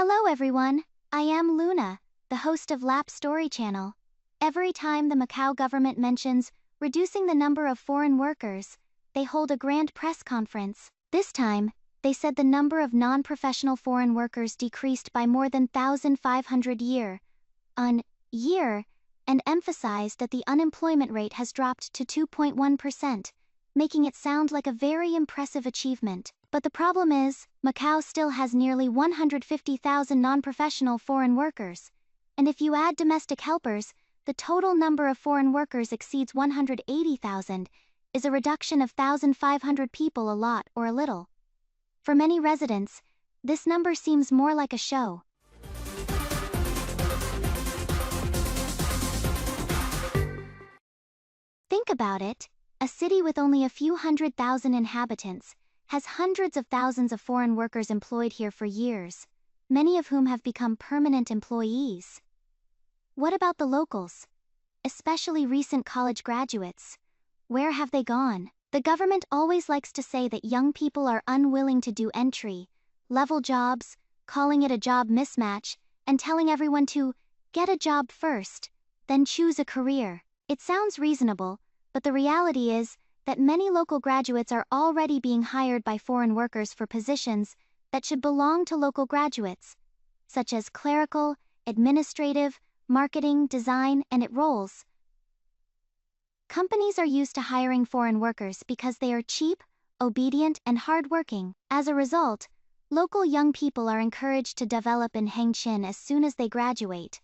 Hello everyone, I am Luna, the host of LapStory channel. Every time the Macau government mentions reducing the number of foreign workers, they hold a grand press conference. This time, they said the number of non-professional foreign workers decreased by more than 1,500 year-on-year, and emphasized that the unemployment rate has dropped to 2.1%, making it sound like a very impressive achievement. But the problem is, Macau still has nearly 150,000 non-professional foreign workers, and if you add domestic helpers, the total number of foreign workers exceeds 180,000, is a reduction of 1,500 people a lot or a little. For many residents, this number seems more like a show. Think about it, a city with only a few 100,000 inhabitants has hundreds of thousands of foreign workers employed here for years, many of whom have become permanent employees. What about the locals? Especially recent college graduates. Where have they gone? The government always likes to say that young people are unwilling to do entry-level jobs, calling it a job mismatch, and telling everyone to get a job first, then choose a career. It sounds reasonable, but the reality is that many local graduates are already being hired by foreign workers for positions that should belong to local graduates, such as clerical, administrative, marketing, design, and IT roles. Companies are used to hiring foreign workers because they are cheap, obedient, and hardworking. As a result, local young people are encouraged to develop in Hengqin as soon as they graduate.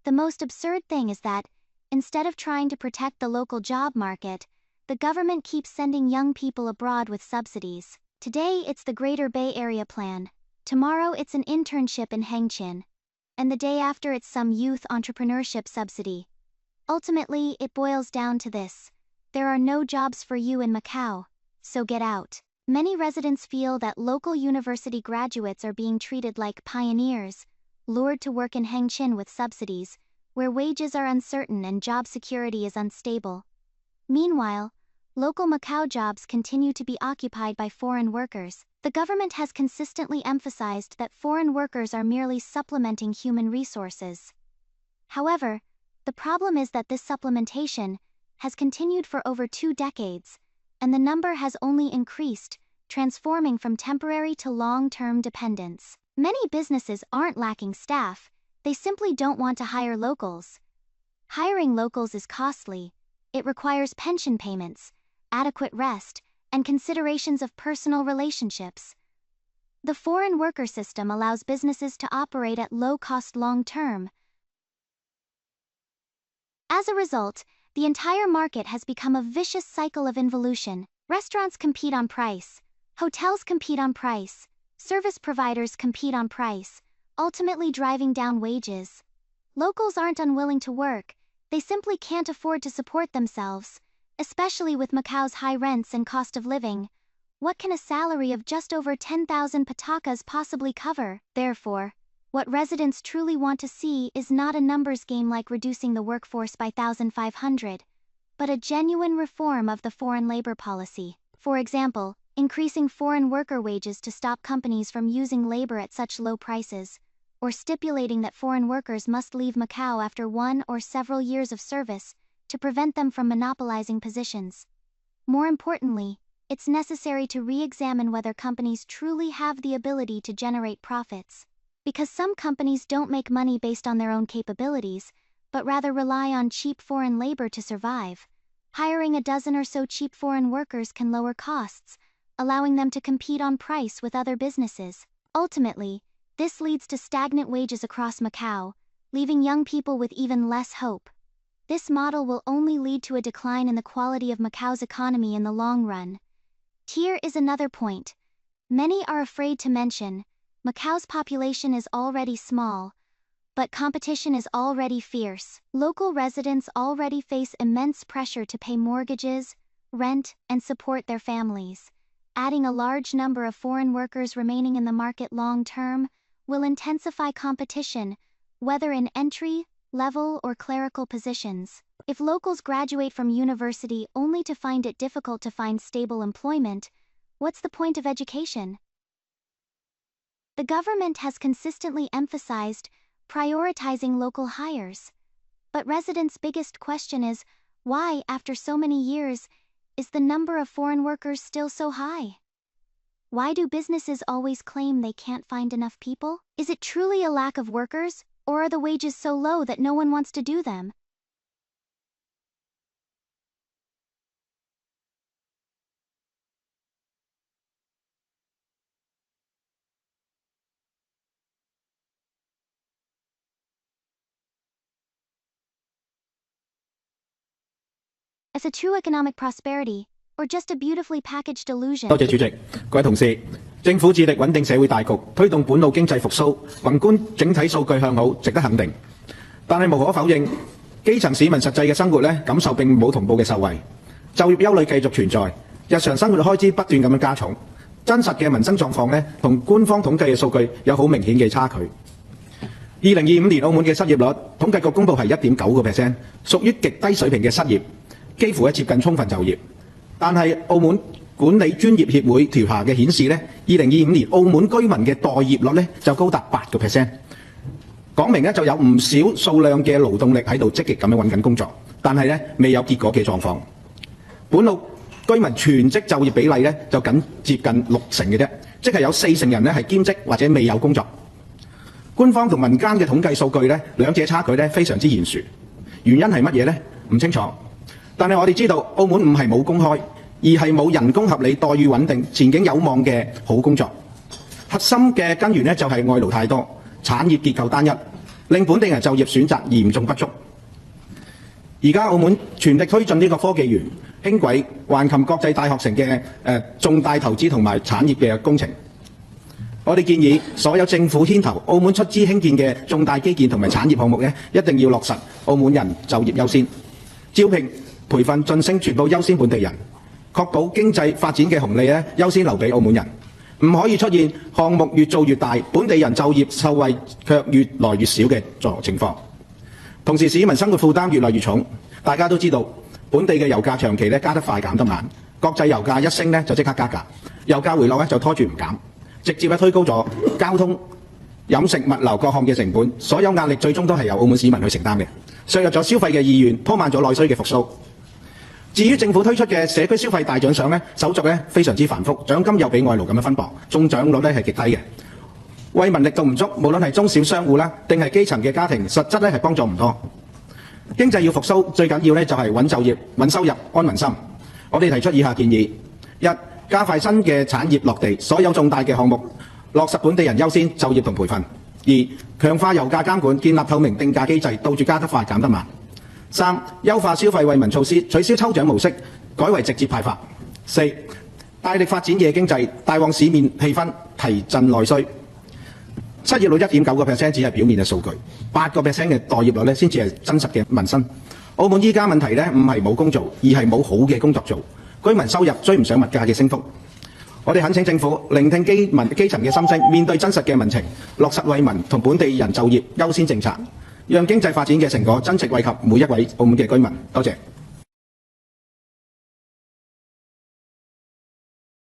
The most absurd thing is that, instead of trying to protect the local job market, the government keeps sending young people abroad with subsidies. Today it's the Greater Bay Area Plan, tomorrow it's an internship in Hengqin, and the day after it's some youth entrepreneurship subsidy. Ultimately, it boils down to this: there are no jobs for you in Macau, so get out. Many residents feel that local university graduates are being treated like pioneers, lured to work in Hengqin with subsidies, where wages are uncertain and job security is unstable. Meanwhile, local Macau jobs continue to be occupied by foreign workers. The government has consistently emphasized that foreign workers are merely supplementing human resources. However, the problem is that this supplementation has continued for over 2 decades, and the number has only increased, transforming from temporary to long-term dependence. Many businesses aren't lacking staff, they simply don't want to hire locals. Hiring locals is costly. It requires pension payments, adequate rest, and considerations of personal relationships. The foreign worker system allows businesses to operate at low cost long-term. As a result, the entire market has become a vicious cycle of involution. Restaurants compete on price, hotels compete on price, service providers compete on price, ultimately driving down wages. Locals aren't unwilling to work, they simply can't afford to support themselves, especially with Macau's high rents and cost of living. What can a salary of just over 10,000 patakas possibly cover? Therefore, what residents truly want to see is not a numbers game like reducing the workforce by 1,500, but a genuine reform of the foreign labor policy. For example, increasing foreign worker wages to stop companies from using labor at such low prices, or stipulating that foreign workers must leave Macau after 1 or several years of service to prevent them from monopolizing positions. More importantly, it's necessary to re-examine whether companies truly have the ability to generate profits. Because some companies don't make money based on their own capabilities, but rather rely on cheap foreign labor to survive. Hiring a dozen or so cheap foreign workers can lower costs, allowing them to compete on price with other businesses. Ultimately, this leads to stagnant wages across Macau, leaving young people with even less hope. This model will only lead to a decline in the quality of Macau's economy in the long run. Here is another point. Many are afraid to mention, Macau's population is already small, but competition is already fierce. Local residents already face immense pressure to pay mortgages, rent, and support their families. Adding a large number of foreign workers remaining in the market long-term will intensify competition, whether in entry, level, or clerical positions. If locals graduate from university only to find it difficult to find stable employment, what's the point of education? The government has consistently emphasized prioritizing local hires. But residents' biggest question is, why, after so many years, is the number of foreign workers still so high? Why do businesses always claim they can't find enough people? Is it truly a lack of workers, or are the wages so low that no one wants to do them? As a true economic prosperity, or just a beautifully packaged illusion? 多謝主席，各位同事，政府致力穩定社會大局，推動本澳經濟復甦，宏觀整體數據向好，值得肯定。但係無可否認，基層市民實際嘅生活感受並冇同步嘅受惠，就業憂慮繼續存在，日常生活開支不斷咁樣加重，真實嘅民生狀況同官方統計嘅數據有好明顯嘅差距。2025年澳門嘅失業率，統計局公佈係1.9%，屬於極低水平嘅失業，幾乎接近充分就業。但係澳門管理專業協會調查嘅顯示2025年澳門居民嘅待業率就高達8%，講明就有唔少數量嘅勞動力喺度積極咁樣揾緊工作，但係未有結果嘅狀況。本澳居民全職就業比例就僅接近60%嘅啫，即係有40%人係兼職或者未有工作。官方同民間嘅統計數據兩者差距非常之懸殊，原因係乜嘢唔清楚。但係我哋知道澳門唔係冇公開，而係冇人工合理、待遇穩定、前景有望嘅好工作。核心嘅根源就係外勞太多，產業結構單一，令本地人就業選擇嚴重不足。而家澳門全力推進呢個科技園、輕軌、橫琴國際大學城嘅重大投資同埋產業嘅工程。我哋建議所有政府牽頭、澳門出資興建嘅重大基建同埋產業項目一定要落實澳門人就業優先，招聘、培訓、晉升全部優先本地人，確保經濟發展嘅紅利優先留俾澳門人，唔可以出現項目越做越大，本地人就業受惠卻越來越少嘅情況。同時市民生活負擔越來越重，大家都知道本地嘅油價長期加得快減得慢，國際油價一升就即刻加價，油價回落就拖住唔減，直接推高咗交通、飲食、物流各項嘅成本，所有壓力最終都係由澳門市民去承擔嘅，削弱咗消費嘅意願，拖慢咗內需嘅復甦。至於政府推出嘅社區消費大獎賞手續非常之繁複，獎金又俾外勞咁樣分薄，中獎率係極低嘅，惠民力度唔足，無論係中小商戶定係基層嘅家庭，實質係幫助唔多。經濟要復甦，最緊要就係穩就業、穩收入、安民心。我哋提出以下建議：一、加快新嘅產業落地，所有重大嘅項目落實本地人優先就業同培訓；二、強化油價監管，建立透明定價機制，杜絕加得快減得慢；三、優化消費惠民措施，取消抽獎模式，改為直接派發；四、大力發展夜經濟，大旺市面氣氛，提振內需。失業率 1.9% 只係表面嘅數據，8% 嘅待業率先至係真實嘅民生。澳門依家問題唔係冇工做，而係冇好嘅工作做，居民收入追唔上物價嘅升幅。我哋懇請政府聆聽基層嘅心聲，面對真實嘅民情，落實惠民同本地人就業優先政策，讓經濟發展嘅成果真正惠及每一位澳門嘅居民。多謝。